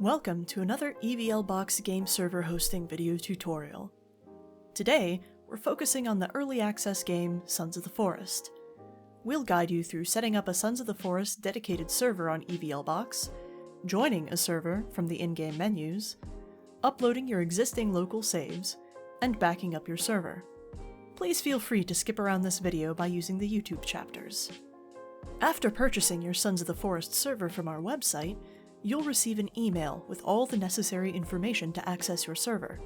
Welcome to another EVLBOX game server hosting video tutorial. Today, we're focusing on the early access game Sons of the Forest. We'll guide you through setting up a Sons of the Forest dedicated server on EVLBOX, joining a server from the in-game menus, uploading your existing local saves, and backing up your server. Please feel free to skip around this video by using the YouTube chapters. After purchasing your Sons of the Forest server from our website, you'll receive an email with all the necessary information to access your server.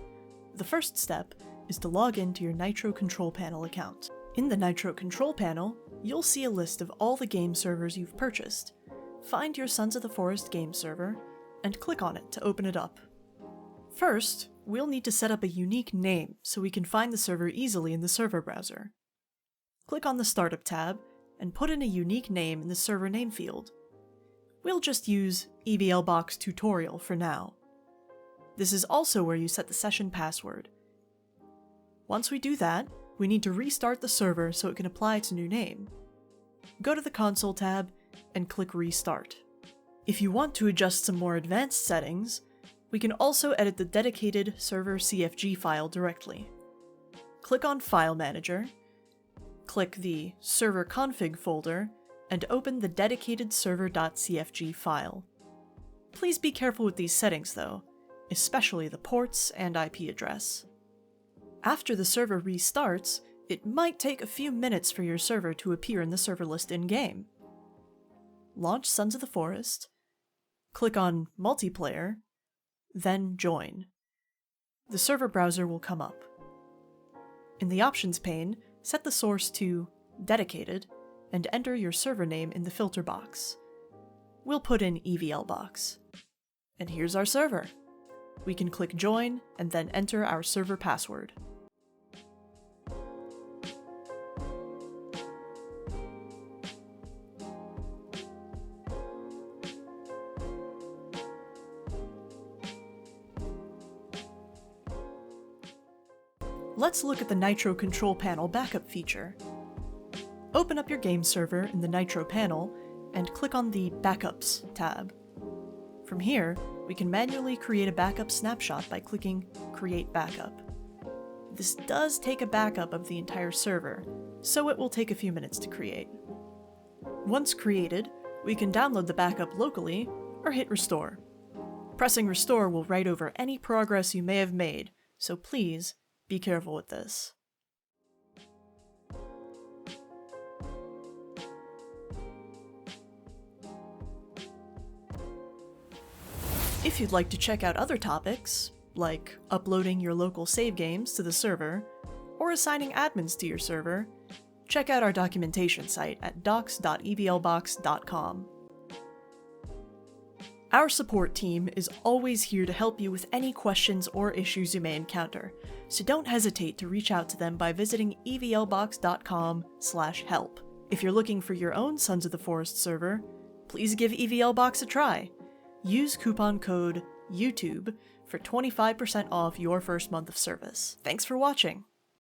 The first step is to log into your Nitro Control Panel account. In the Nitro Control Panel, you'll see a list of all the game servers you've purchased. Find your Sons of the Forest game server, and click on it to open it up. First, we'll need to set up a unique name so we can find the server easily in the server browser. Click on the Startup tab, and put in a unique name in the server name field. We'll just use EVLBOX tutorial for now. This is also where you set the session password. Once we do that, we need to restart the server so it can apply its new name. Go to the Console tab and click Restart. If you want to adjust some more advanced settings, we can also edit the dedicatedserver.cfg file directly. Click on File Manager, click the Server Config folder, and open the dedicatedserver.cfg file. Please be careful with these settings though, especially the ports and IP address. After the server restarts, it might take a few minutes for your server to appear in the server list in-game. Launch Sons of the Forest, click on Multiplayer, then Join. The server browser will come up. In the Options pane, set the source to Dedicated, and enter your server name in the filter box. We'll put in EVLBOX. And here's our server. We can click Join, and then enter our server password. Let's look at the Nitro Control Panel backup feature. Open up your game server in the Nitro panel and click on the Backups tab. From here, we can manually create a backup snapshot by clicking Create Backup. This does take a backup of the entire server, so it will take a few minutes to create. Once created, we can download the backup locally or hit Restore. Pressing Restore will write over any progress you may have made, so please be careful with this. If you'd like to check out other topics, like uploading your local save games to the server, or assigning admins to your server, check out our documentation site at docs.evlbox.com. Our support team is always here to help you with any questions or issues you may encounter, so don't hesitate to reach out to them by visiting evlbox.com/help. If you're looking for your own Sons of the Forest server, please give EVLBOX a try. Use coupon code YouTube for 25% off your first month of service. Thanks for watching!